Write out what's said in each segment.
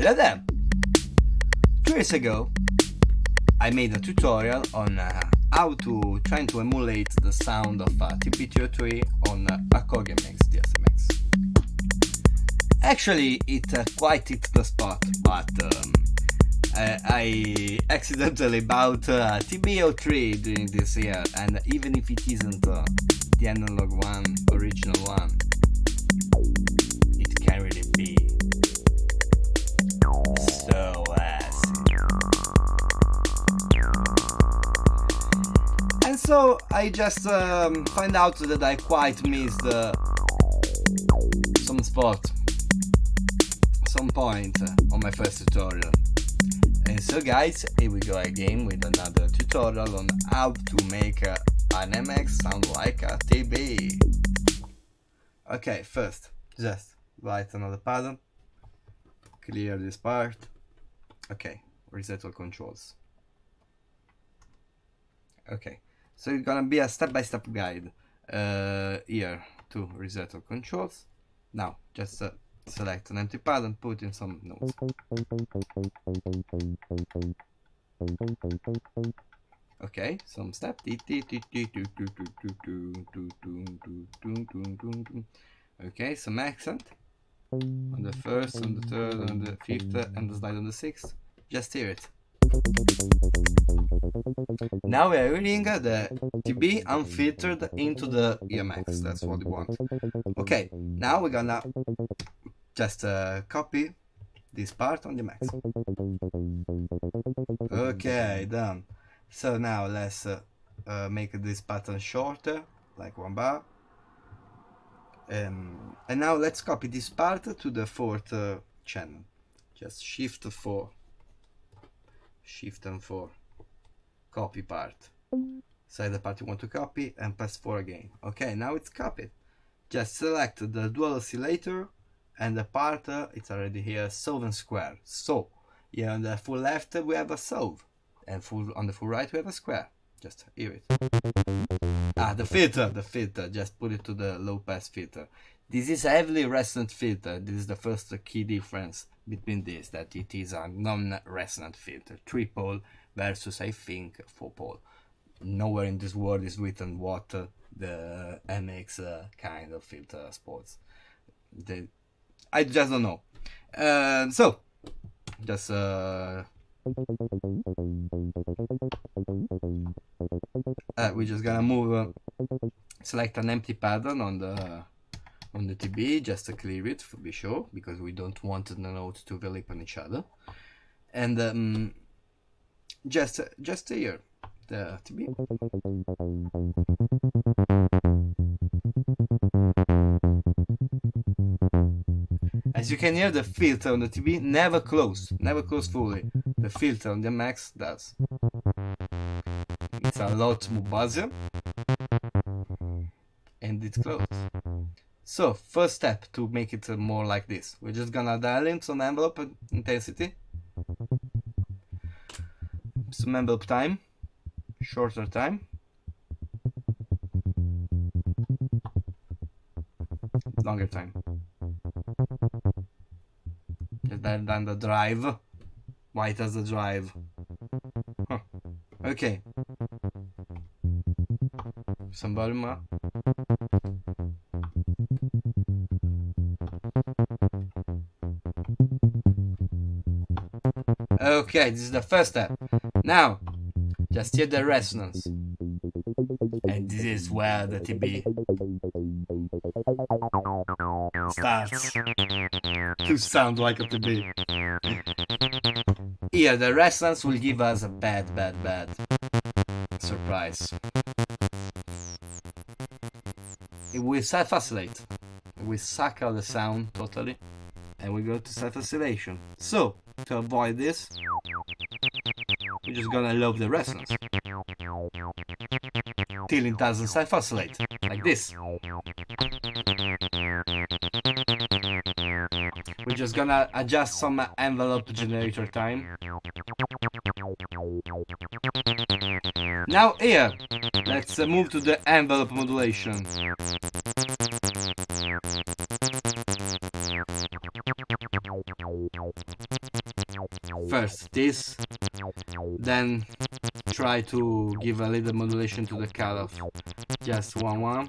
Hello there! 2 years ago, I made a tutorial on how to try to emulate the sound of TB-303 on a KORG EMX DSMX. Actually, it quite hit the spot, but I accidentally bought TB-303 during this year, and even if it isn't the analog one, original one, it can really be so acid. And so I just find out that I quite missed some point on my first tutorial. And so guys, here we go again with another tutorial on how to make an MX sound like a TB. Okay, first, just write another pattern, clear this part. Okay, reset all controls. Okay, so it's gonna be a step-by-step guide here to reset all controls. Now, just select an empty pattern, put in some notes. Okay, some step. Okay, some accent on the first, on the third, on the fifth, and the slide on the sixth. Just hear it. Now we are reading the TB unfiltered into the EMX. That's what we want. Okay, now we're gonna just copy this part on the max. Okay, done. So now let's make this pattern shorter, like 1 bar. And now let's copy this part to the 4th channel. Just Shift 4. Shift and 4. Copy part. Select the part you want to copy and press 4 again. Okay, now it's copied. Just select the dual oscillator and the part, it's already here, solve and square. So, here on the full left we have a solve, and on the full right we have a square. Just hear it. Ah, the filter, just put it to the low pass filter. This is a heavily resonant filter. This is the first key difference between this, that it is a non-resonant filter. 3-pole versus, I think, 4-pole. Nowhere in this world is written what the MX kind of filter sports. I just don't know. So, just we're just gonna move, select an empty pattern on the TB, just to clear it, to be sure, because we don't want the notes to overlap on each other. And just here, the TB. As you can hear, the filter on the TB never closed fully. The filter on the MX does. It's a lot more buzzier, and it's closed. So, first step to make it more like this. We're just gonna dial in some envelope intensity, some envelope time, shorter time, longer time. Then the drive. White as the drive. Huh. Okay. Some volume up. Okay, this is the first step. Now, just hear the resonance. And this is where the TB starts to sound like a TB. Here, the resonance will give us a bad surprise. It will self-oscillate. It will suck out the sound totally, and we go to self-oscillation. So, to avoid this, we're just gonna lower the resonance till it doesn't self-oscillate, like this. We're just gonna adjust some envelope generator time. Now here, let's move to the envelope modulation. first this, then try to give a little modulation to the cutoff, just 1-1.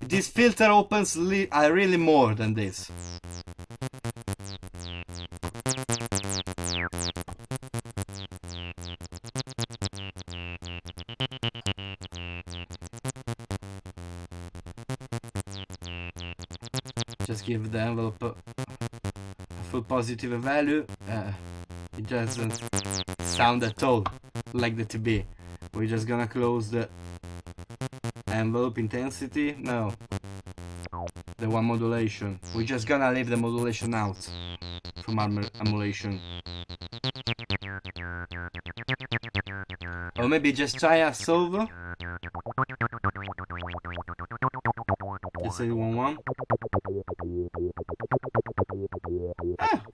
This filter opens really more than this. Just give the envelope a full positive value. It doesn't sound at all like the TB. We're just gonna close the envelope intensity. No, the one modulation. We're just gonna leave the modulation out from our emulation. Or maybe just try a solve. Just say 1-1.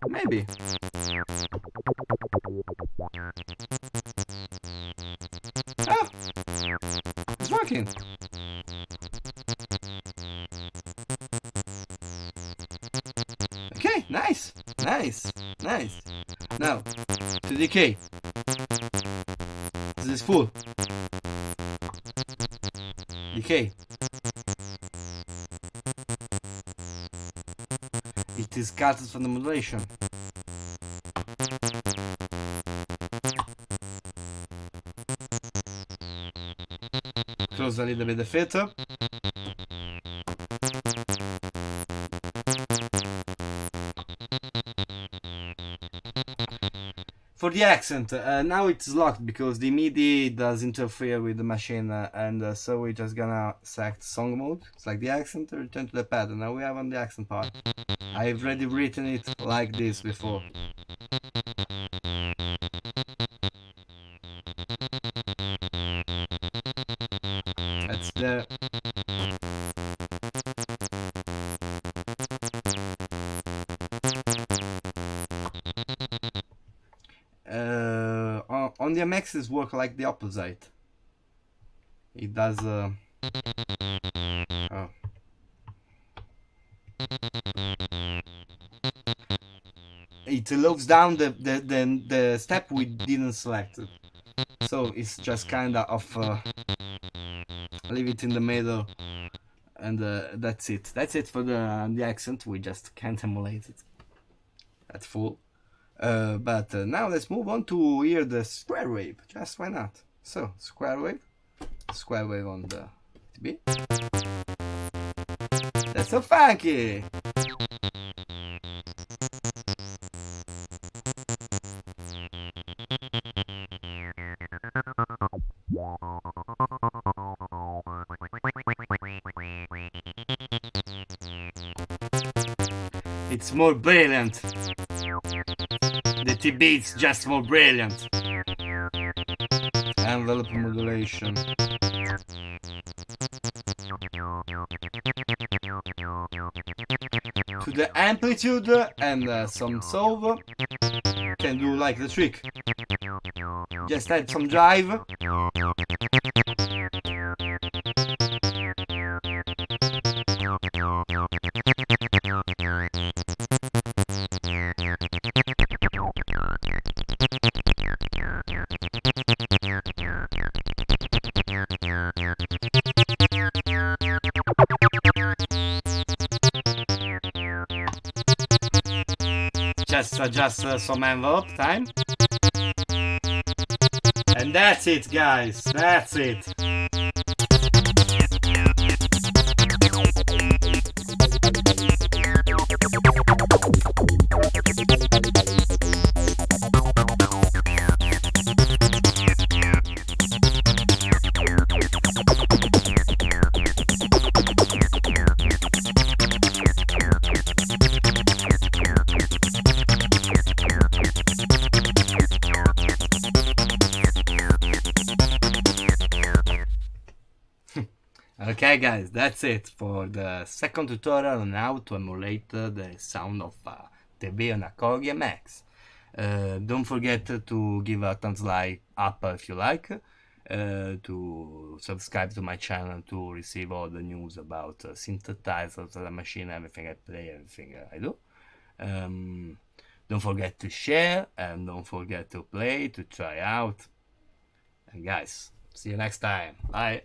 Maybe. It's working. Okay, nice. Now, to decay. This is full. Decay. It is cut from the modulation. Close a little bit the filter. For the accent, now it's locked because the MIDI does interfere with the machine, and so we're just gonna select song mode, select the accent, return to the pattern. Now we have on the accent part. I've already written it like this before. That's the on the MXs work like the opposite. It does it loads down the step we didn't select, so it's just kinda of leave it in the middle, and that's it for the accent. We just can't emulate it at full. But now let's move on to hear the square wave. Just why not? So square wave on the TB. That's so funky. It's more brilliant. The TB is just more brilliant. Envelope modulation. To the amplitude and some solve can do like the trick. Just add some drive. Just adjust some envelope time. And that's it, guys. That's it. Okay, guys, that's it for the second tutorial on how to emulate the sound of TB on a KORG EMX. Don't forget to give a thumbs up if you like, to subscribe to my channel to receive all the news about synthesizers, the machine, everything I play, everything I do. Don't forget to share, and don't forget to play, to try out. And guys, see you next time. Bye.